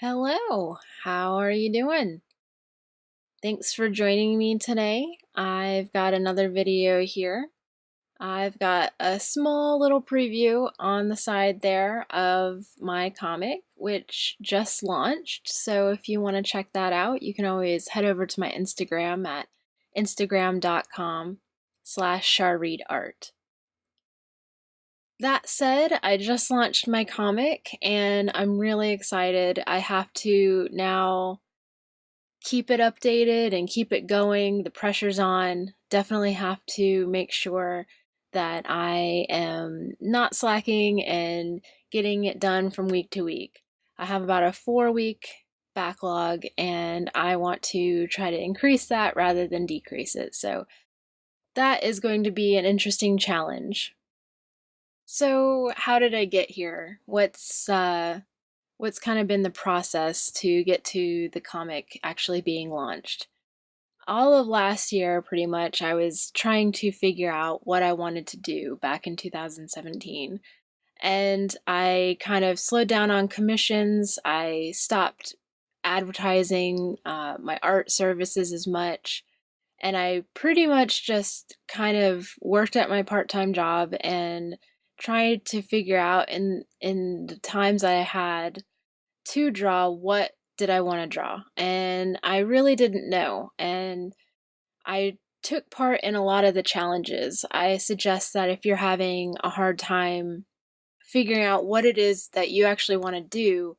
Hello, how are you doing? Thanks for joining me today. I've got another video here. I've got a small little preview on the side there of my comic, which just launched. So if you want to check that out, you can always head over to my Instagram at instagram.com/charreadart. That said, I just launched my comic and I'm really excited. I have to now keep it updated and keep it going. The pressure's on. Definitely have to make sure that I am not slacking and getting it done from week to week. I have about a 4 week backlog and I want to try to increase that rather than decrease it. So that is going to be an interesting challenge. So, how did I get here? What's kind of been the process to get to the comic actually being launched? All of last year, pretty much, I was trying to figure out what I wanted to do back in 2017. And I kind of slowed down on commissions. I stopped advertising my art services as much. And I pretty much just kind of worked at my part-time job and tried to figure out in the times I had to draw, what did I want to draw? And I really didn't know. And I took part in a lot of the challenges. I suggest that if you're having a hard time figuring out what it is that you actually want to do,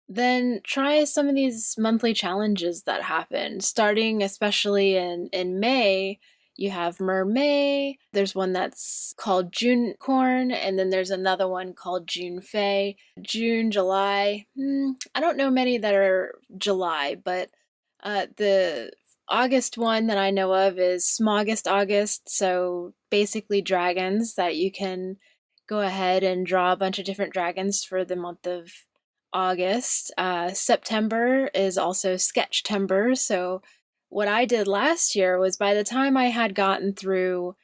then try some of these monthly challenges that happen. Starting especially in May, you have Mermay. There's one that's called June Corn, and then there's another one called June Fay. June, July. I don't know many that are July, but the August one that I know of is Smogust August. So basically, dragons that you can go ahead and draw a bunch of different dragons for the month of August. September is also Sketchtember. So, what I did last year was by the time I had gotten through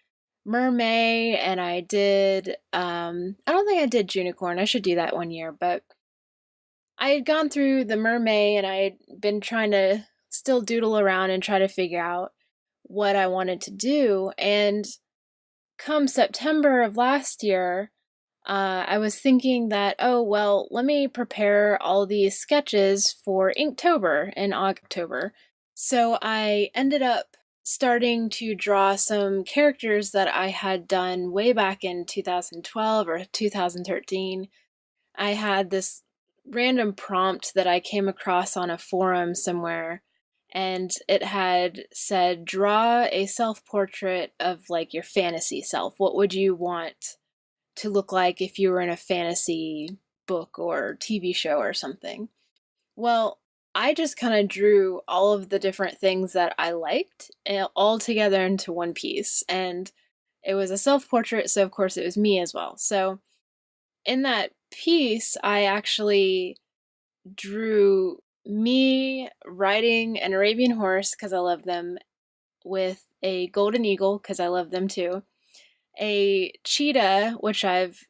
Mermay and I did, I don't think I did Junicorn. I should do that one year, but I had gone through the Mermay and I had been trying to still doodle around and try to figure out what I wanted to do. And come September of last year, I was thinking that, oh, well, let me prepare all these sketches for Inktober in October. So I ended up starting to draw some characters that I had done way back in 2012 or 2013. I had this random prompt that I came across on a forum somewhere, and it had said, draw a self portrait of like your fantasy self. What would you want to look like if you were in a fantasy book or TV show or something? Well, I just kind of drew all of the different things that I liked all together into one piece. And it was a self portrait, so of course it was me as well. So in that piece, I actually drew me riding an Arabian horse because I love them, with a golden eagle because I love them too, a cheetah, which I've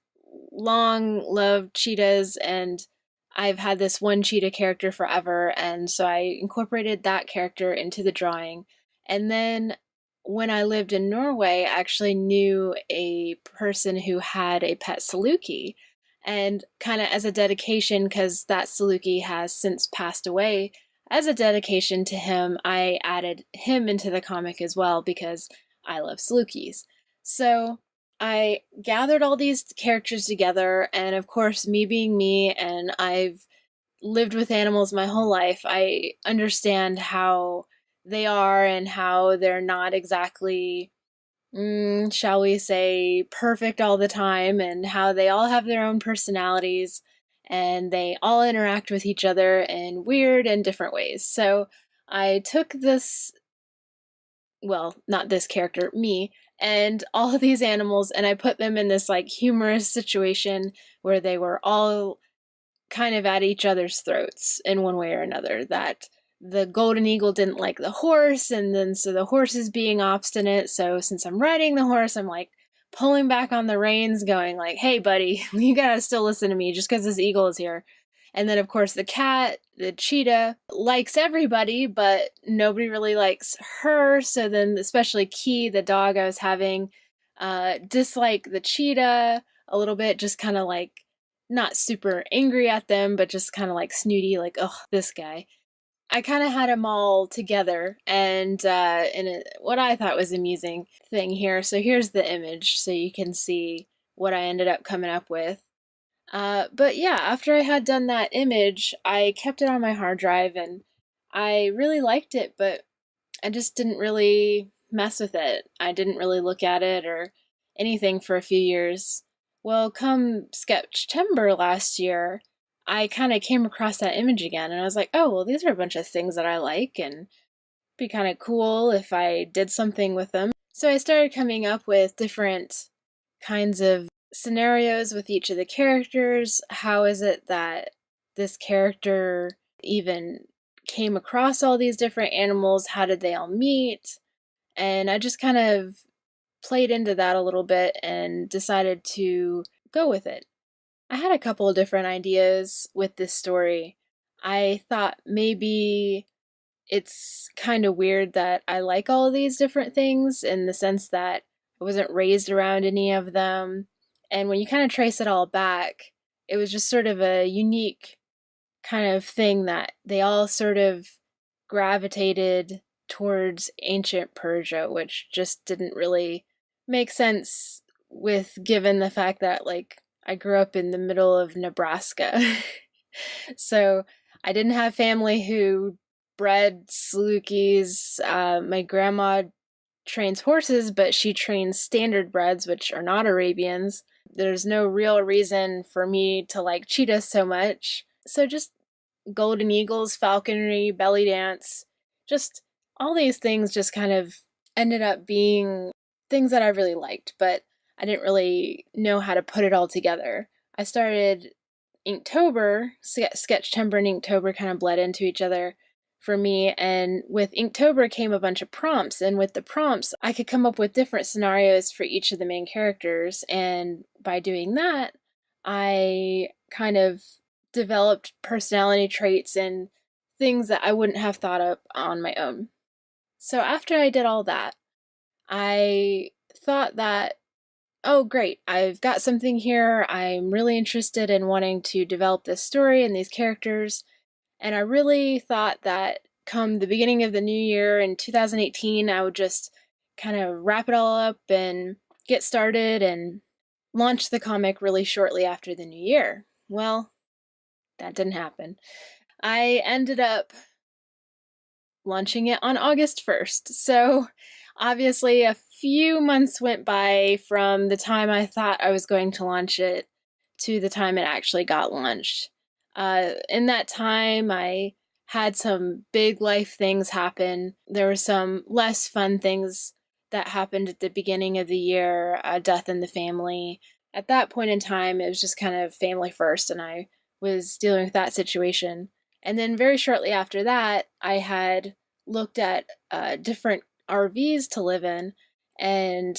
long loved cheetahs, and I've had this one cheetah character forever, and so I incorporated that character into the drawing. And then when I lived in Norway, I actually knew a person who had a pet Saluki. And kind of as a dedication, because that Saluki has since passed away, as a dedication to him, I added him into the comic as well because I love Salukis. So I gathered all these characters together, and of course, me being me, and I've lived with animals my whole life, I understand how they are and how they're not exactly, shall we say, perfect all the time, and how they all have their own personalities and they all interact with each other in weird and different ways. So I took this, well, not this character, me, and all of these animals, and I put them in this like humorous situation where they were all kind of at each other's throats in one way or another. That the golden eagle didn't like the horse, and then so the horse is being obstinate. So since I'm riding the horse, I'm like pulling back on the reins, going like, "Hey, buddy, you gotta still listen to me just because this eagle is here." And then, of course, the cat, the cheetah, likes everybody, but nobody really likes her. So then, especially Key, the dog I was having, dislike the cheetah a little bit, just kind of like not super angry at them, but just kind of like snooty, like, oh, this guy. I kind of had them all together, and what I thought was amusing thing here. So here's the image, so you can see what I ended up coming up with. But yeah, after I had done that image, I kept it on my hard drive, and I really liked it, but I just didn't really mess with it. I didn't really look at it or anything for a few years. Well, come Sketchtember last year, I kind of came across that image again, and I was like, oh, well, these are a bunch of things that I like, and it'd be kind of cool if I did something with them. So I started coming up with different kinds of scenarios with each of the characters. How is it that this character even came across all these different animals? How did they all meet? And I just kind of played into that a little bit and decided to go with it. I had a couple of different ideas with this story. I thought maybe it's kind of weird that I like all of these different things in the sense that I wasn't raised around any of them. And when you kind of trace it all back, it was just sort of a unique kind of thing that they all sort of gravitated towards ancient Persia, which just didn't really make sense with given the fact that like I grew up in the middle of Nebraska. So I didn't have family who bred Salukis. My grandma trains horses, but she trains standard breds, which are not Arabians. There's no real reason for me to like cheetahs so much. So just golden eagles, falconry, belly dance, just all these things just kind of ended up being things that I really liked, but I didn't really know how to put it all together. I started Inktober, Sketchtember and Inktober kind of bled into each other for me, and with Inktober came a bunch of prompts, and with the prompts I could come up with different scenarios for each of the main characters, and by doing that I kind of developed personality traits and things that I wouldn't have thought up on my own. So after I did all that, I thought that, oh, great, I've got something here. I'm really interested in wanting to develop this story and these characters. And I really thought that come the beginning of the new year in 2018, I would just kind of wrap it all up and get started and launch the comic really shortly after the new year. Well, that didn't happen. I ended up launching it on August 1st. So obviously, a few months went by from the time I thought I was going to launch it to the time it actually got launched. In that time, I had some big life things happen. There were some less fun things that happened at the beginning of the year, a death in the family. At that point in time, it was just kind of family first, and I was dealing with that situation. And then very shortly after that, I had looked at different RVs to live in, and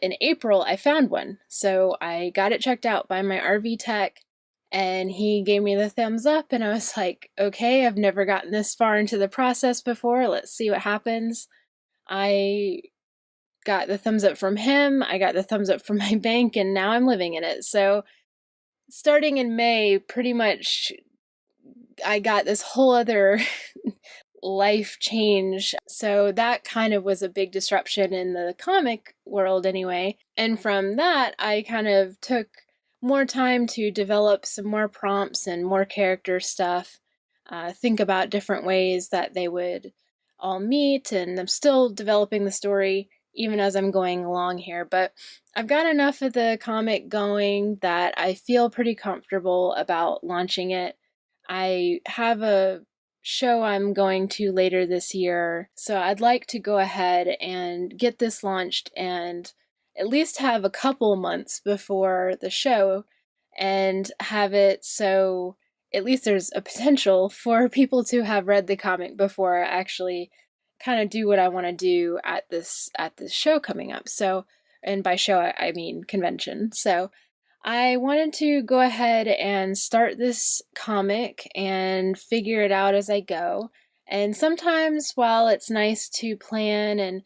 in April, I found one. So I got it checked out by my RV tech, and he gave me the thumbs up, and I was like, okay, I've never gotten this far into the process before. Let's see what happens. I got the thumbs up from him, I got the thumbs up from my bank, and now I'm living in it. So starting in May, pretty much I got this whole other life change. So that kind of was a big disruption in the comic world anyway. And from that, I kind of took more time to develop some more prompts and more character stuff, think about different ways that they would all meet, and I'm still developing the story even as I'm going along here. But I've got enough of the comic going that I feel pretty comfortable about launching it. I have a show I'm going to later this year, so I'd like to go ahead and get this launched and at least have a couple months before the show and have it so at least there's a potential for people to have read the comic before I actually kind of do what I want to do at this show coming up. So, and by show I mean convention. So I wanted to go ahead and start this comic and figure it out as I go. And sometimes, while it's nice to plan and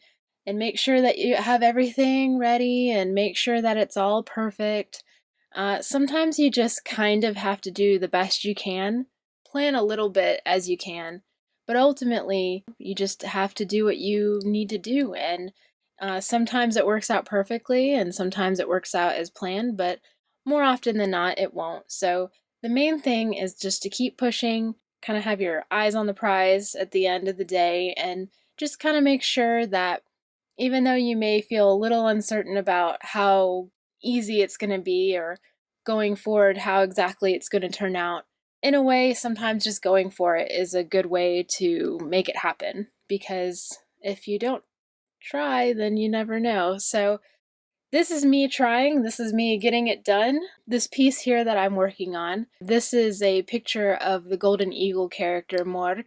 make sure that you have everything ready and make sure that it's all perfect, sometimes you just kind of have to do the best you can, plan a little bit as you can, but ultimately you just have to do what you need to do. And sometimes it works out perfectly, and sometimes it works out as planned, but more often than not, it won't. So the main thing is just to keep pushing, kind of have your eyes on the prize at the end of the day, and just kind of make sure that even though you may feel a little uncertain about how easy it's going to be or going forward how exactly it's going to turn out, in a way, sometimes just going for it is a good way to make it happen, because if you don't try, then you never know. So this is me trying, this is me getting it done. This piece here that I'm working on, this is a picture of the Golden Eagle character Mor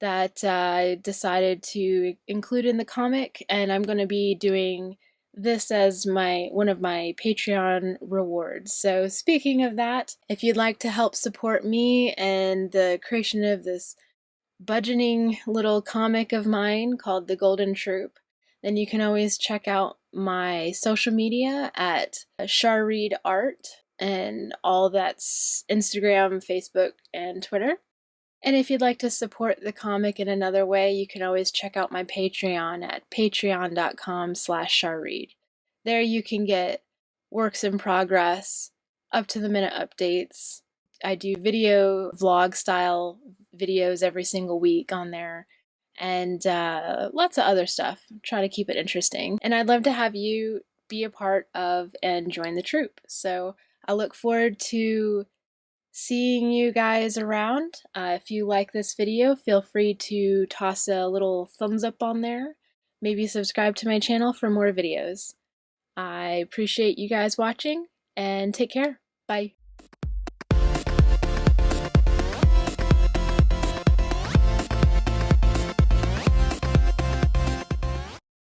that I decided to include in the comic, and I'm going to be doing this as one of my Patreon rewards. So speaking of that, if you'd like to help support me and the creation of this budgeting little comic of mine called The Golden Troupe, then you can always check out my social media at Charreed Art, and all that's Instagram, Facebook, and Twitter. And if you'd like to support the comic in another way, you can always check out my Patreon at patreon.com/Charreed. There you can get works in progress, up to the minute updates. I do video vlog style videos every single week on there, and lots of other stuff. Try to keep it interesting. And I'd love to have you be a part of and join the troupe. So I look forward to seeing you guys around. If you like this video, feel free to toss a little thumbs up on there. Maybe subscribe to my channel for more videos. I appreciate you guys watching, and take care. Bye.